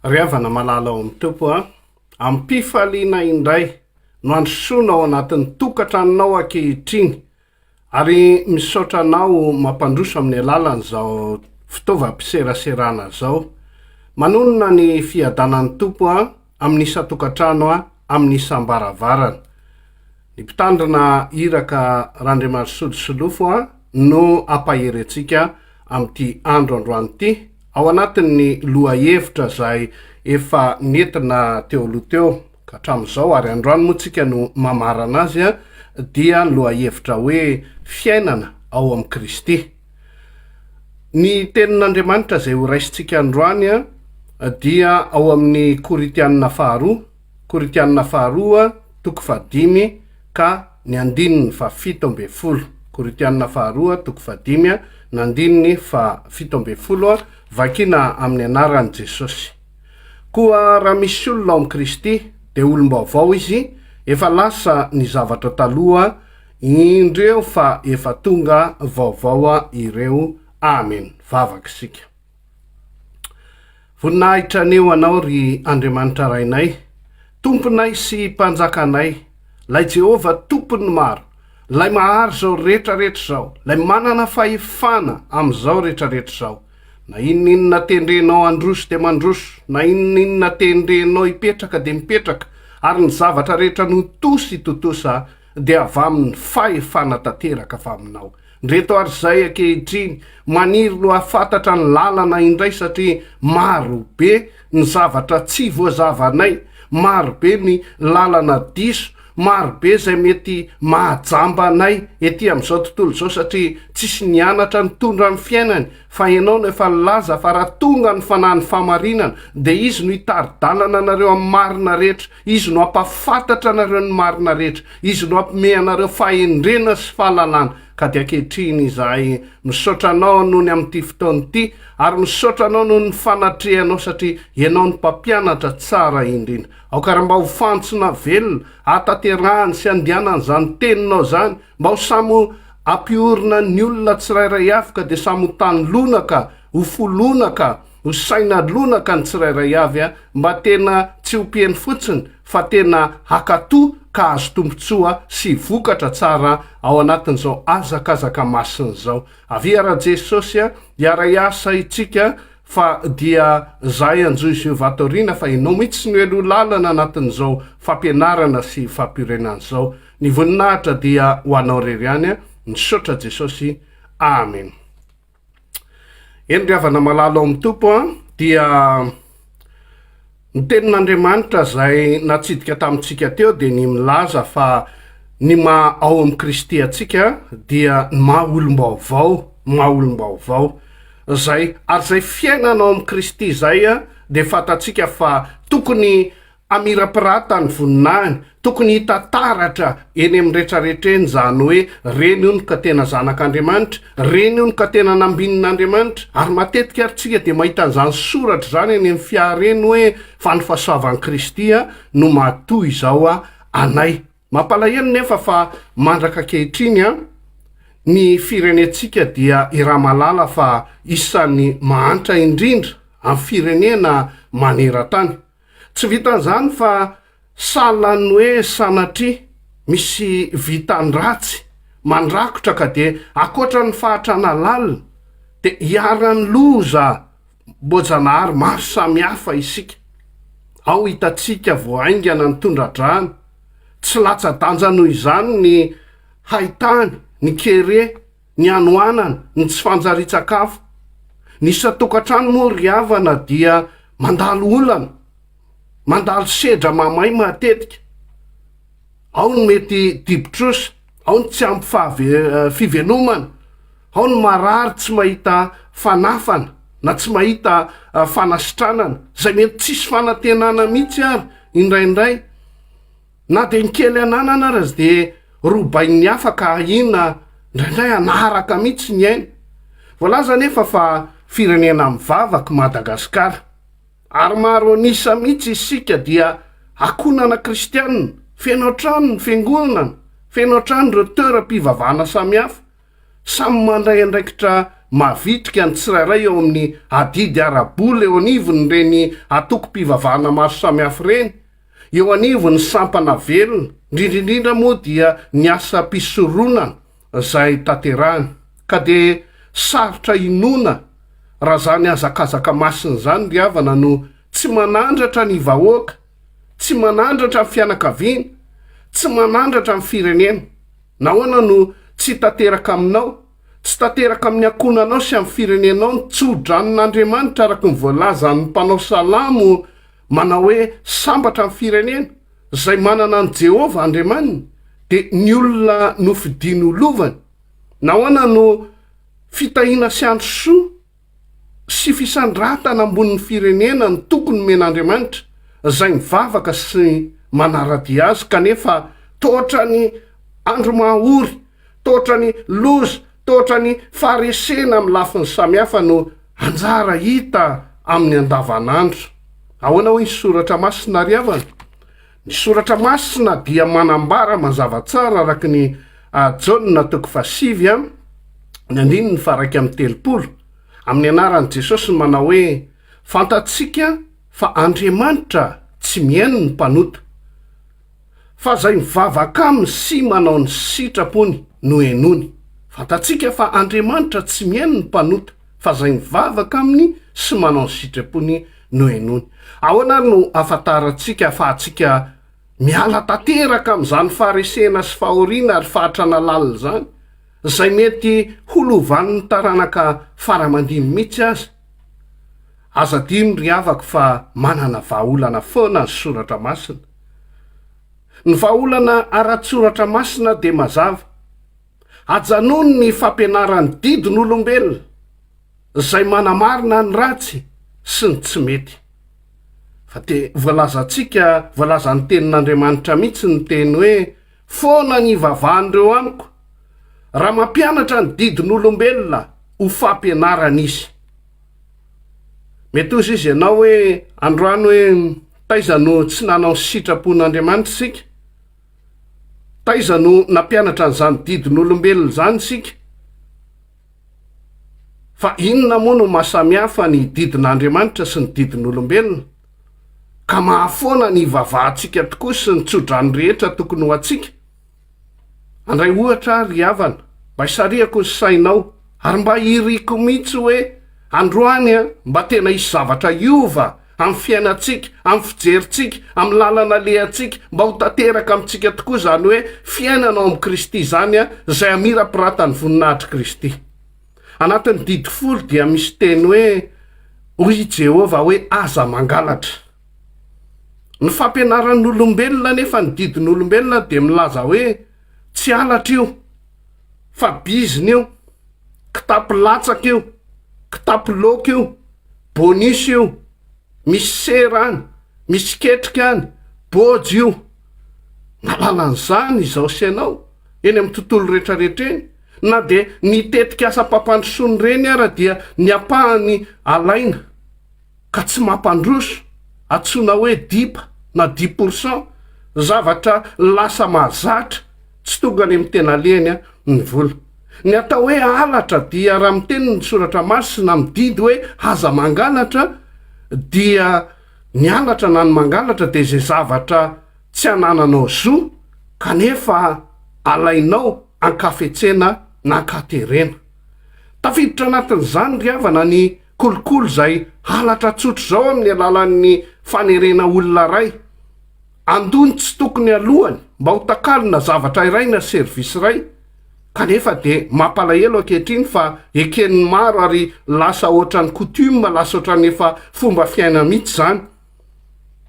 Riavana malala ao amin'ny tompo a ampifaliana indray no androsoana ao anatin'ny tokantranonao ankehitriny ary misaotra anao mampandroso amin'ny alalany zao fitaovam-piseraserana zao. Manonona ny fiadanan'ny tompo a amin'isa tokantrano a amin'isam-baravarana. Ny mpitandrina iraka Randriamanitsolofo a no ampaherentsika amin'ity andro androany ity ao anatin'ny lohahevitra zay efa nentina teoloteo ka hatramin'izao ary androany moa tsika no mamarana azy a dia ny lohahevitra hoe fiainana ao amin'ny Kristy. Ny tenin'Andriamanitra zay ho raisintsika androany a dia ao amin'ny Korintiana faharoa toko 5 ka ny andininy 17. Korintiana faharoa toko 5 ny andininy 17 vakina amin'ny anaran'i Jesosy. Koa raha misy olona ao amin'ny Kristy dia olom-baovao izy, efa lasa ny zavatra taloha, indreo fa efa tonga vaovao ireo. Amen. Vavaka isika. Voninahitra aneo anao ry Andriamanitra rainay, tomponay sy mpanjakanay, lay Jehova tompony maro, lay mahary zao rehetrarehetra zao, lay manana fahefana amin'izao rehetrarehetra zao. Na inona tendrenao androso dia mandroso, na inona tendrenao hipetraka dia mipetraka, ary ny zavatra rehetra no tosy totosa dia avy amin'ny fahefana tanteraka avy aminao. Ndreto ary zay ankehitriny maniry no hafantatra ny lalana indray satria maro be ny zavatra tsy voazavanay, maro be ny lalana diso, maro be zay mety mahajamba anay ety amin'izao tontolo izao satria tsisy nianatra nitondra ny fiainany, fa ianao no efa laza fa raha tonga ny fanahy ny famarinana dia izy no hitari-dalana anareo amin'ny marina rehetra, izy no hampafantatra anareo ny marina rehetra, izy no hampime anareo fahendrena sy fahalalana. Ka dia ankehitriny izahay misaotra anao noho ny amin'ity fotoana ity, ary misaotra anao noho ny fanatrehanao satria ianao ny mpampianatra tsara indrindra. Ao karaha mba ho fantsona velona hataterahany sy andianana zany teninao zany, mba ho samy ampiorina ny olona tsirairay avy ka dia samy ho tany lonaka, ho folonaka, ho saina lonaka ny tsirairay avy a, mba tena tsy hompihany fotsiny fa tena hakatoa ka azo tombontsoa sy vokatra tsara ao anatin'izao azakazaka masina zao. Avia Jesosy a hiara iasa itsika fa dia zay anjoy sy vatorina fa ianao mihitsy ny elo lalana anatin'izao fampianarana sy fampirenana zao. Ny voninahitra dia ho anao rery any a, misaotra Jesosy. Amen. Endriavana malalo amin'ny tompo a dia ny tenin'Andriamanitra zay natsidika tamintsika teo dia ny milaza fa ny maha ao amin'ny Kristy atsika dia ny maha olom-baovao zay, ary zay fiainana ao amin'ny Kristy zay a dia fantatsika fa tokony amirapirata ny voninahiny, tokony hitataratra eny amin'ny rehetrarehetra eny, zany hoe reny io no ka tena zanak'Andriamanitra, reny io no ka tena nambinin'Andriamanitra. Ary matetika ary tsika dia mahita an'izany soratra zany eny amin'ny fiareny hoe fa ny fahasoavan'i Kristy no matoy izao anay. Mampalahelo nefa fa mandraka ankehitriny ny firenentsika dia iraha malala fa isan'ny mahantra indrindra amin'ny firenena maneran-tany. Tsy vitan'izany fa salan'ny hoe sanatria misy vitany ratsy mandrakotra ka dia akoatra ny fahatrana lalina dia hiarany loza bojanahary maro samihafa isika. Ao hitatsika voaingana ny tondradrany, tsy latsa-danja noho izany ny haitany, ny kere, ny anoanana, ny tsy fanjari-tsakafo. Ny tokantrano moa ry havana dia mandalo olana, mandalo sedra mamay matetika. Ao ny mety dibotrosa, ao ny tsy ampy fivelomana, ao ny marary tsy mahita fanafana na tsy mahita fanasitranana, zay mety tsisy fanantenana mihitsy ary indraindray. Na dia ny kely ananana ary dia robainy afaka ahina indraindray anaraka mihitsy ny aina. Voalaza nefa fa firenena mivavaka Madagasikara, ary maro anisa mihitsy isika dia akonana kristianina, feno trano ny fiangonana, feno trano ireo toeram-pivavahana samihafa, samy mandray andraikitra mavitrika ny tsirairay eo amin'ny adidy arabola eo anivony reny atoko-pivavahana maro samihafa reny, eo anivony sampana velona, indrindrindrindra moa dia ny asa mpisoronana zay tanterahany, ka de sarotra inona raha zany azakazaka masiny zany ry havana no tsy manandratra ny vahoaka, tsy manandratra ny fianakaviana, tsy manandratra ny firenena. Nahoana no tsy tanteraka aminao, tsy tanteraka amin'ny akonanao sy amin'ny firenenao ny tso-dranon'Andriamanitra araka ny voalaza ny mpanao salamo manao hoe sambatra amin'ny firenena zay manana ny Jehova Andriamaniny, de ny olona nofidiny olovany. Nahoana no fitahina sy andro soa sy fisandratana ambonin'ny firenena ny tokony men'Andriamanitra zay mivavaka sy manaradia azy, kanefa totra ny andro mahory, totra ny loza, totra ny faharesena amin'ny lafiny samihafa no anjara hita amin'ny andavanandro. Ahoana hoe ny soratra masina ry havana? Ny soratra masina dia manambara mazava tsara araka ny Jaona 5:7 ny andiny ny faraiky amin'ny 30 amin'ny anaran'i Jesosy manao hoe fantatsika fa Andriamanitra tsy mihaino ny mpanota, fa zay mivavaka aminy sy manao ny sitrapony no henony. Fantatsika fa Andriamanitra tsy mihaino ny mpanota, fa zay mivavaka aminy sy manao ny sitrapony no henony. Ahoana no afataratsika fa atsika miala tanteraka amin'izany faharesena sy fahoriana ary fahatrana lalina zany, zay mety holovan'ny taranaka faramandimy mihitsy aza? Aza dimy ry havaka fa manana vahaolana foana ny soratra masina. Ny vahaolana ara-tsoratra masina de mazava, ajanony ny fampianaran'ny didin'olombelona zay manamarina ny ratsy sy ny tsy mety. Fa de voalazan'ny tenin'Andriamanitra mihitsy ny teny hoe foana ny vavahan'ireo amiko raha mampianatra ny didin'olombelona ho fampianarana izy. Mety ozy izy ianao hoe androany hoe taiza no tsy nanao ny sitrapon'Andriamanitra sika, taiza no nampianatra n'izany didin'olombelona zany sika. Fa inona moa no mahasamihafa ny didin'Andriamanitra sy ny didin'olombelona, ka mahafoana ny vavahantsika tokoa sy ny tsodrany rehetra tokony ho atsika? Andray ohatra ry havana, mba hisariako ny sainao ary mba iriko mihitsy hoe androany mba tena hisy zavatra iova amin'ny fiainantsika, amin'ny fijerintsika, amin'ny lalana lehantsika, mba ho tanteraka amintsika tokoa zany hoe fiainana ao amin'ny Kristy zany zay amira-piratany voninahitry Kristy. Anatin'ny didy 10 dia misy teny hoe hoy Jehova hoe aza mangalatra. Ny fampianaran'olombelona nefa ny didin'olombelona de milaza hoe tsy halatra io, fa bizina io, kitapo latsaka io, kitapo loka io, bonisy io, misy sera any, misy ketrika any, bôjy io. Nalalan'izany izao sy ianao eny amin'ny tontolo rehetrarehetra eny, na de nitetika asa mpampandrosony reny ara dia ny apahany alaina ka tsy mampandroso, atsona hoe dipa na 10% zavatra lasa mahazatra tsy tonga any amin'ny tena leny ny vola. Ny atao hoe halatra dia raha miteny ny soratra masina mididy hoe aza mangalatra, dia ny halatra na ny mangalatra de zay zavatra tsy anananao zo kanefa alainao ankafetsena na ankaterena. Tafiditra anatin'izany ry havana ny kolokolo zay halatra tsotro zao amin'ny alalan'ny fanerena olona ray, andony tsy tokony alohany mba ho takalina zavatra iray na servisy ray, kanefa de mampalahelo ankehitriny fa eken'ny maro ary lasa ohatran'ny coutume, lasa ohatran'ny efa fomba fiaina mihitsy zany.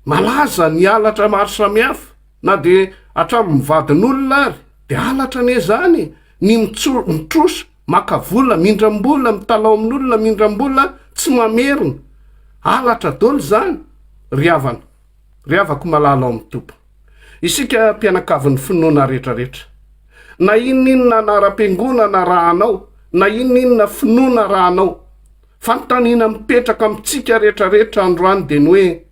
Malaza ny halatra maro samihafa, na de hatramin'ny vadin'olona ary de halatra ane zany, ny mitroso, makavola, mindram-bola, mitalao amin'olona, mindram-bola, tsy mamerina. Halatra dolo zany. Ry havako malala ao amin'ny tompo. Isika mpianakavin'ny finoana rehetrarehetra, na inonina anara-piangonana rahanao, na inonina finoana rahanao, fanontaniana mipetraka amintsika rehetrarehetra androany de ny hoe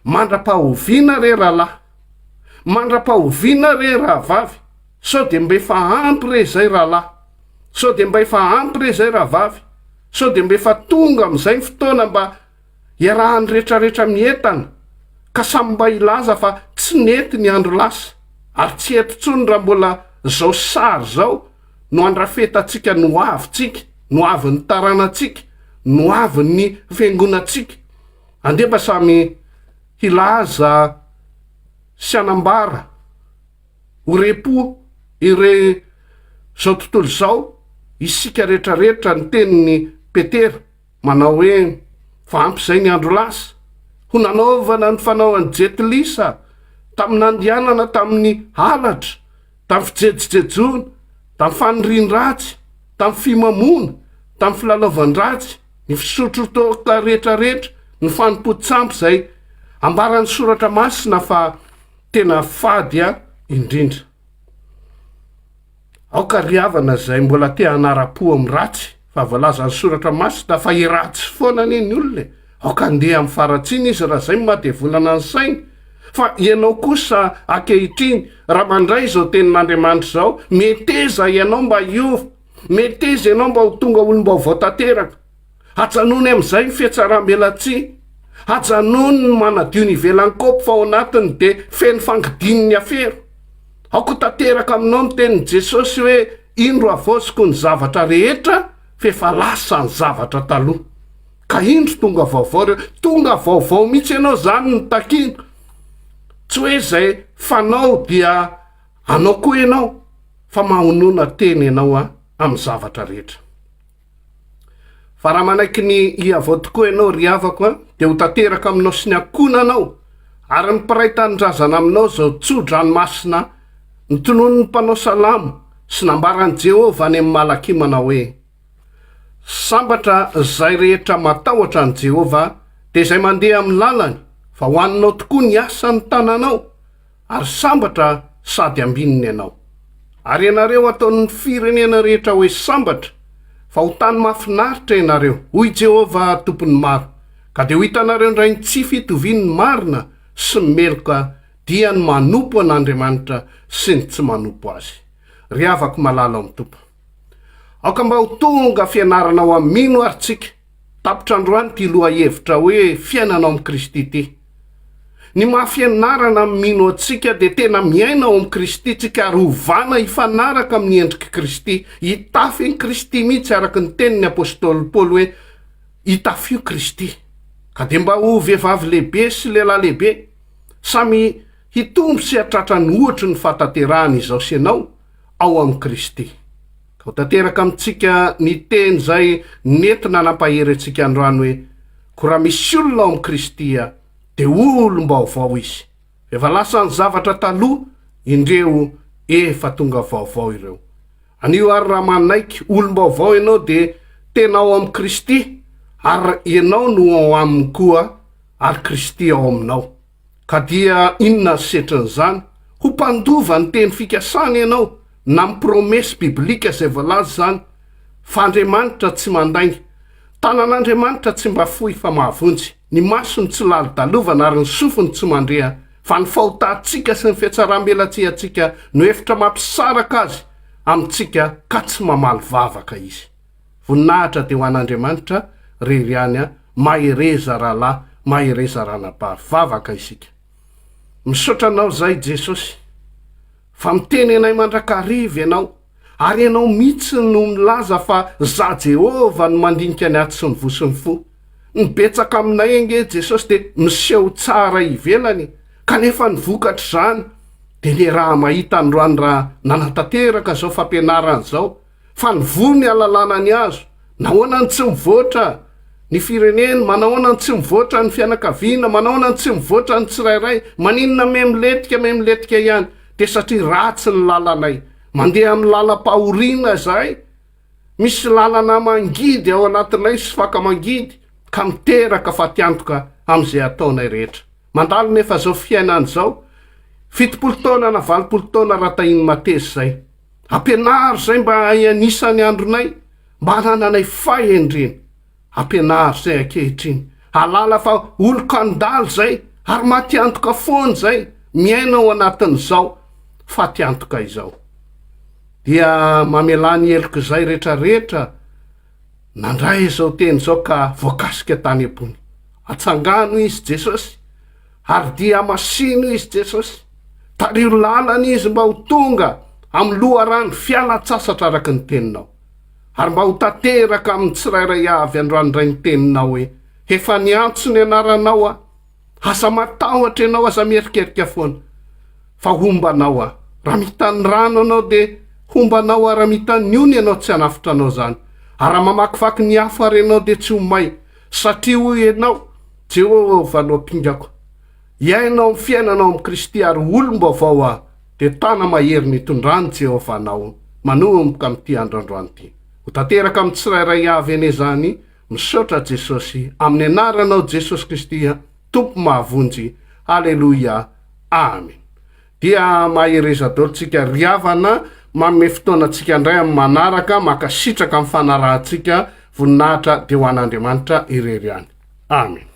mandra-pahoviana re rahalahy, mandra-pahoviana re rahavavy, sao de mba efa ampy re zay rahalahy, sao de mba efa ampy re zay rahavavy. so de mbefa tonga am'izay ny fotoana mba iarahany rehetrarehetra mientana ka samy mba ilaza fa tsy nety ny andro lasa ary tsy etontsony raha mbola zao sary zao no andrafetantsika no avintsika no avin'ny taranantsika no avin'ny fiangonantsika andeba samy hilaza sy anambara orepo ire zao tontolo zao isika rehetrarehetra ny teniny petera manao hoe vampy zay ny andro lasa ho nanaovana ny fanaoany jetilisa tamin'ny andianana tamin'ny halatra tamin'ny fijejijejona tamin'ny fanirian-dratsy tamin'ny fimamona tamin'ny filalaovan-dratsy ny fisotrotoka rehetrarehetra ny fanompo-tsampy zay ambarany soratra masina fa tena fadya indrindra aoka riavana zay mbola te hanara-po amin'ny ratsy fa voalazany soratra masina fa iratsy foana neny olona aoka andeha amin'ny faratsiny izy raha zay mahadevolana ny sainy fa ianao kosa akehitriny raha mandray zao tenin'Andriamanitra zao meteza ianao mba iova meteza ianao mba ho tonga olom-baovao tanteraka hajanony am'izay ny fiatsaram-belatsia hajanony ny manadio ny ivelan'ny kopy fa ao anatiny de feny fangidininy afero aoko tanteraka aminao ny tenin'i Jesosy hoe indro avosiko ny zavatra rehetra fefa lasa ny zavatra taloha ka indro tonga vaovao reo tonga vaovao mihitsy ianao zany ny takina tsy hoe zay fanao dia anao koa ianao fa mahonona teny ianao amin'ny zavatra rehetra fa raha manaiky ny iavao tokoa ianao ry havako de ho tanteraka aminao sy ny akonanao ary ny mpiray tanindrazana aminao zao tsodranomasina ny tonono ny mpanao salamo sy nambarany Jehova any amin'ny Malaky manao hoe sambatra zay rehetra matahotra ny Jehova de zay mandeha amin'ny lalany fa hoaninao tokoa ny asa ny tananao ary sambatra sady ambininy ianao ary ianareo ataon'ny firenena rehetra hoe sambatra fa ho tany mafinaritra ianareo hoy Jehova tompony maro ka de ho hitanareo ndray ny tsy fitovian'ny marina sy meloka dia ny manompo an'Andriamanitra sy ny tsy manompo azy ry havako malala amin'ny tompo aoka mba ho tonga fianaranao amino ary tsika tapitra androany ty loha hevitra hoe fiainanao amin'ny Kristy ty ny mahafianarana mino atsika de tena miaina ao amin'ny Kristy tsika ary hovana hifanaraka amin'ny endriky Kristy hitafy ny Kristy mihitsy araka ny teniny apôstôly Paoly hoe hitafio Kristy ka de mba ho vehivavy lehibe sy lehilahy lehibe samy hitombo sy hatratra ny ohatry ny fataterahana izao sy ianao ao amin'ny Kristy ka ho tanteraka amintsika ny teny zay nentina nampahery antsika androany hoe ko raha misy olona ao amin'ny Kristy de olom-baovao izy efa lasa ny zavatra taloha indreo efa tonga vaovao ireo anio ary raha manaiky olom-baovao ianao de tena ao amin'ny Kristy ary ianao no ao aminy koa ary Kristy ao aminao ka dia inona ny setrin'izany ho mpandova ny teny fikasana ianao na mipromesy biblika zay voalaza zany fa Andriamanitra tsy mandainga tanan'Andriamanitra tsy mba fohy fa mahavonjy ny masony tsy lali-dalovana ary ny sofony tsy mandreha fa ny fahotantsika sy ny fiatsaram-belatsia-tsika no efitra mampisaraka azy amintsika ka tsy mamaly vavaka izy voninahitra de ho an'Andriamanitra reriany mahereza rahalahy mahereza ranabary vavaka isika misotranao zay Jesosy fa miteny anay mandrakariva ianao ary ianao mihitsy no milaza fa za Jehova no mandinika ny aty sy ny vo sy ny fo nibetsaka aminay enge Jesosy de miseho tsara ivelany kanefa nivokatra zany de le raha mahita androany raha nanatanteraka zao fampianarana zao fa nivo ny alalana ny azo nahoana ny tsy mivoatra ny fireneny manahoana ny tsy mivoatra ny fianakaviana manahoana ny tsy mivoatra ny tsirairay maninona memiletika ihany de satria ratsy ny lalanay mandeha amin'ny lalam-pahoriana zay misy lalana mangidy ao anatinay sy faka mangidy ka miteraka fa tiantoka am'izay ataonay rehetra mandalo nefa zao fiainany zao 70 taona na 80 taona raha tahiny matesy zay ampianary zay mba ianisan'ny andronay mba hanananay fahendreny ampianary zay akehitriny halala fa olo-kandalo zay ary matiantoka foany zay miaina ao anatin'izao fa tiantoka izao dia mamelany eloko zay rehetrarehetra nandray izao teny zao ka voakasika tany ambony. Atsangano izy Jesosy, ary dia masino izy Jesosy. Tario lalana izy mba ho tonga amin'ny loharano fialan-tsasatra araka ny teninao. Ary mba ho tanteraka amin'ny tsirairay avy androanydray ny teninao hoe efa niantso ny anaranao a, asa matahotra ianao aza mierikerika foana. Fa hombanao a, raha mitany rano anao de hombanao a, raha mitany ony ianao tsy hanafitra anao zany. Ary raha mamakivaky ny afo ary ianao de tsy ho may, satria hoy ianao Jehovah no ampingako. Iainao amin'ny fiainanao amin'ny Kristy ary olom-baovao a, de tana mahery nitondrany Jehovah anao manomboka amin'ity androandroany ity. Ho tanteraka amin'ny tsirairay avy ene zany, misaotra Jesosy amin'ny anaranao Jesosy Kristy, Tompo mahavonjy. Haleluia. Amen. Dia mahereza daholo tsika riavana manome fotoanantsika indray amin'ny manaraka makasitraka amin'ny fanarahantsika voninahitra dia ho an'Andriamanitra irery any. Amen.